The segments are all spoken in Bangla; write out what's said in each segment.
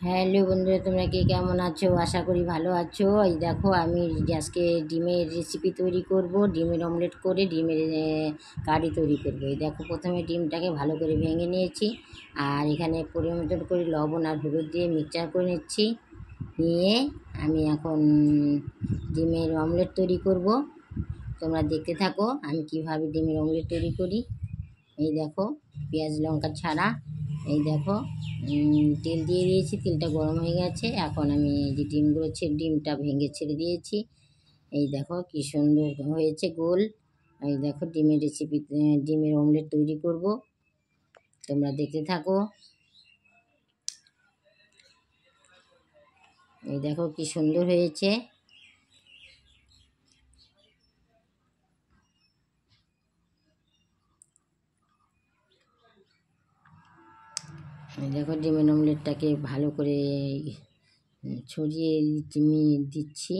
হ্যালো বন্ধুরা, তোমরা কে কেমন আছো? আশা করি ভালো আছো। এই দেখো, আমি আজকে ডিমের রেসিপি তৈরি করব। ডিমের অমলেট করে ডিমের কারি তৈরি করব। এই দেখো, প্রথমে ডিমটাকে ভালো করে ভেঙে নিয়েছি, আর এখানে পরিমাণ মতো করে লবণ আর হলুদ দিয়ে মিক্সচার করে নিচ্ছি। নিয়ে আমি এখন ডিমের অমলেট তৈরি করব। তোমরা দেখতে থাকো আমি কিভাবে ডিমের অমলেট তৈরি করি। এই দেখো, পেঁয়াজ লঙ্কা ছাড়া। এই দেখো, তেল দিয়ে দিয়েছি, তেলটা গরম হয়ে গেছে। এখন আমি যে ডিমগুলো ডিমটা ভেঙে ছেড়ে দিয়েছি। এই দেখো কি সুন্দর হয়েছে গোল। এই দেখো, ডিমের রেসিপি, ডিমের অমলেট তৈরি করব। তোমরা দেখতে থাকো। এই দেখো কি সুন্দর হয়েছে। এই দেখো, ডিমের অমলেটটাকে ভালো করে ছড়িয়ে দিচ্ছি,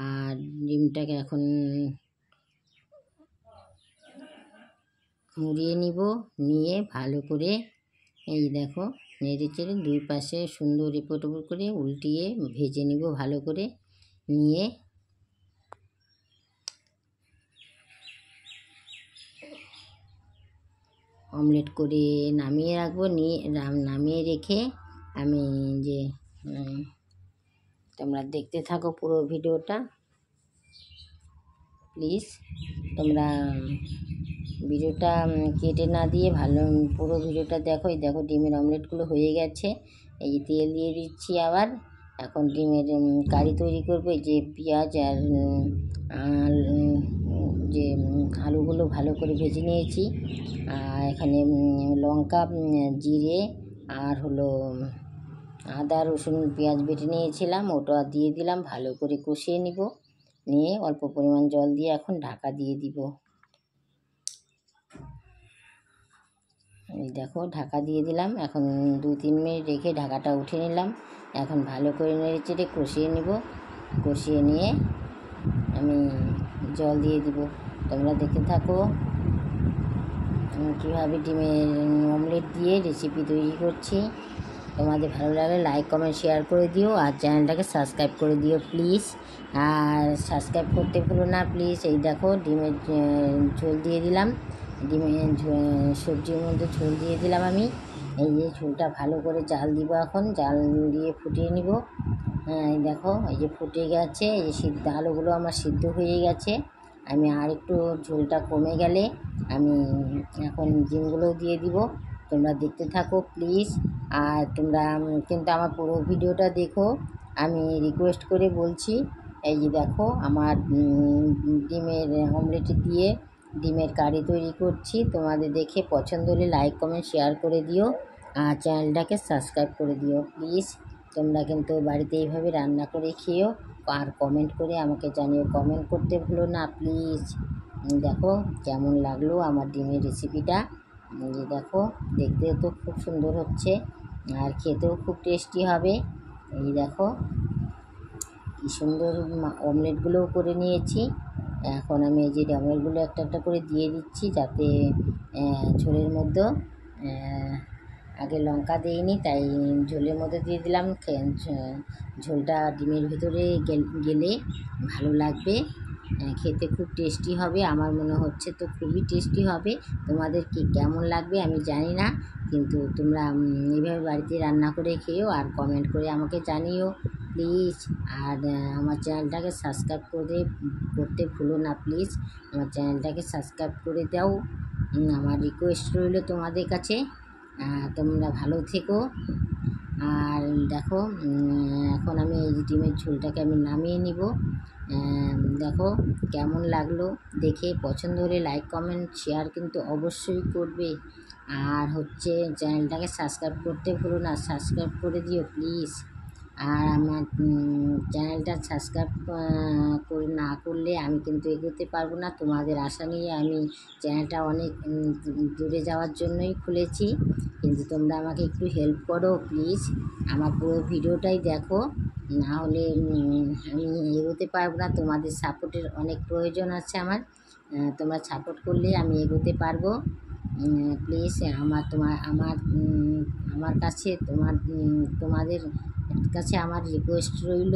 আর ডিমটাকে এখন মুড়িয়ে নিব। নিয়ে ভালো করে এই দেখো নেড়ে চেড়ে দুই পাশে সুন্দর এপট ওপট করে উল্টিয়ে ভেজে নিব ভালো করে। নিয়ে অমলেট করে নামিয়ে রাখবো। নিয়ে নামিয়ে রেখে আমি যে তোমরা দেখতে থাকো পুরো ভিডিওটা। প্লিজ তোমরা ভিডিওটা কেটে না দিয়ে ভালো পুরো ভিডিওটা দেখো। এই দেখো, ডিমের অমলেটগুলো হয়ে গেছে। এই যে তেল দিয়ে দিচ্ছি আবার। এখন ডিমের কারি তৈরি করবো। এই যে পেঁয়াজ আর যে আলুগুলো ভালো করে ভেজে নিয়েছি, আর এখানে লঙ্কা, জিরে আর হলো আদা রসুন পেঁয়াজ বেটে নিয়েছিলাম, ওটা দিয়ে দিলাম। ভালো করে কষিয়ে নিব। নিয়ে অল্প পরিমাণ জল দিয়ে এখন ঢাকা দিয়ে দিব। এই দেখো, ঢাকা দিয়ে দিলাম। এখন 2-3 মিনিট রেখে ঢাকাটা উঠে নিলাম। এখন ভালো করে নেড়ে চেড়ে কষিয়ে নিব। কষিয়ে নিয়ে আমি জল দিয়ে দিব। তোমরা দেখতে থাকো কীভাবে ডিমের অমলেট দিয়ে রেসিপি তৈরি করছি। তোমাদের ভালো লাগলে লাইক কমেন্ট শেয়ার করে দিও, আর চ্যানেলটাকে সাবস্ক্রাইব করে দিও প্লিজ। আর সাবস্ক্রাইব করতে ভুলো না প্লিজ। এই দেখো, ডিমের ঝোল দিয়ে দিলাম। ডিমের সবজির মধ্যে ঝোল দিয়ে দিলাম আমি। এই যে ঝোলটা ভালো করে জাল দিব। এখন জাল দিয়ে ফুটিয়ে নিব। এই দেখো, এই যে ফুটে গেছে। এই যে আলুগুলো আমার সিদ্ধ হয়ে গেছে। আমি আর একটু ঝোলটা কমে গেলে আমি এখন ডিমগুলোও দিয়ে দিব। তোমরা দেখতে থাকো প্লিজ। আর তোমরা কিন্তু আমার পুরো ভিডিওটা দেখো, আমি রিকোয়েস্ট করে বলছি। এই যে দেখো, আমার ডিমের অমলেট দিয়ে ডিমের কারি তৈরি করছি। তোমাদের দেখে পছন্দ হলে লাইক কমেন্ট শেয়ার করে দিও, আর চ্যানেলটাকে সাবস্ক্রাইব করে দিও প্লিজ। তোমরা কিন্তু বাড়িতে এইভাবে রান্না করে খেয়েও, আর কমেন্ট করে আমাকে জানিও। কমেন্ট করতে ভুলো না প্লিজ। দেখো কেমন লাগলো আমার ডিমের রেসিপিটা। এই দেখো, দেখতেও তো খুব সুন্দর হচ্ছে, আর খেতেও খুব টেস্টি হবে। এই দেখো কি সুন্দর অমলেটগুলোও করে নিয়েছি। এখন আমি এই যে অমলেটগুলো একটা একটা করে দিয়ে দিচ্ছি, যাতে ঝোলের মধ্যে আগে লঙ্কা দিইনি, তাই ঝোলের মধ্যে দিয়ে দিলাম। ঝোলটা ডিমের ভিতরে গেলে ভালো লাগবে, খেতে খুব টেস্টি হবে। আমার মনে হচ্ছে তো খুবই টেস্টি হবে। তোমাদের কি কেমন লাগবে আমি জানি না, কিন্তু তোমরা এইভাবে বাড়িতে রান্না করে খেয়েও, আর কমেন্ট করে আমাকে জানিও প্লিজ। আর আমার চ্যানেলটাকে সাবস্ক্রাইব করতে ভুলো না প্লিজ। আমার চ্যানেলটাকে সাবস্ক্রাইব করে দাও, আমার রিকোয়েস্ট রইল তোমাদের কাছে। তোমরা ভালো থেকো। আর দেখো, এখন আমি এই ডিমের ঝোলটাকে আমি নামিয়ে নিব। দেখো কেমন লাগলো দেখে। পছন্দ হলে লাইক কমেন্ট শেয়ার কিন্তু অবশ্যই করবে। আর হচ্ছে চ্যানেলটাকে সাবস্ক্রাইব করতে ভুলো না, সাবস্ক্রাইব করে দিও প্লিজ। আর আমার চ্যানেলটা সাবস্ক্রাইব করে না করলে আমি কিন্তু এগোতে পারবো না। তোমাদের আশা নিয়ে আমি চ্যানেলটা অনেক দূরে যাওয়ার জন্যই খুলেছি, কিন্তু তোমরা আমাকে একটু হেল্প করো প্লিজ। আমার পুরো ভিডিওটাই দেখো, না হলে আমি এগোতে পারবো না। তোমাদের সাপোর্টের অনেক প্রয়োজন আছে আমার। তোমরা সাপোর্ট করলে আমি এগোতে পারবো। প্লিজ আমার কাছে তোমাদের কাছে আমার রিকোয়েস্ট রইল,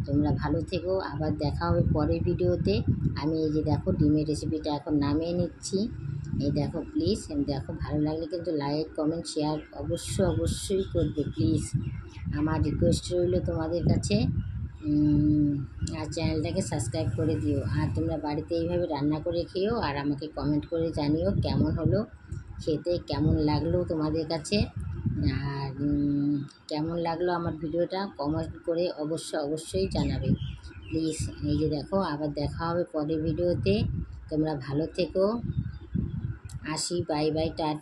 তোমরা ভালো থেকো। আবার দেখা হবে পরের ভিডিওতে। আমি এই যে দেখো ডিমের রেসিপিটা এখন নামিয়ে নিচ্ছি। এই দেখো প্লিজ, দেখো ভালো লাগলে কিন্তু লাইক কমেন্ট শেয়ার অবশ্যই করবে প্লিজ। আমার রিকোয়েস্ট রইল তোমাদের কাছে। আর চ্যানেলটাকে সাবস্ক্রাইব করে দিও। আর তোমরা বাড়িতে এইভাবে রান্না করে খেও, আর আমাকে কমেন্ট করে জানিও কেমন হলো, খেতে কেমন লাগলো তোমাদের কাছে। আর কেমন লাগলো আমার ভিডিওটা কমেন্ট করে অবশ্যই জানাবে প্লিজ। এই যে দেখো আবার দেখা হবে পরের ভিডিওতে। তোমরা ভালো থেকো। আসি, বাই বাই, টাটা।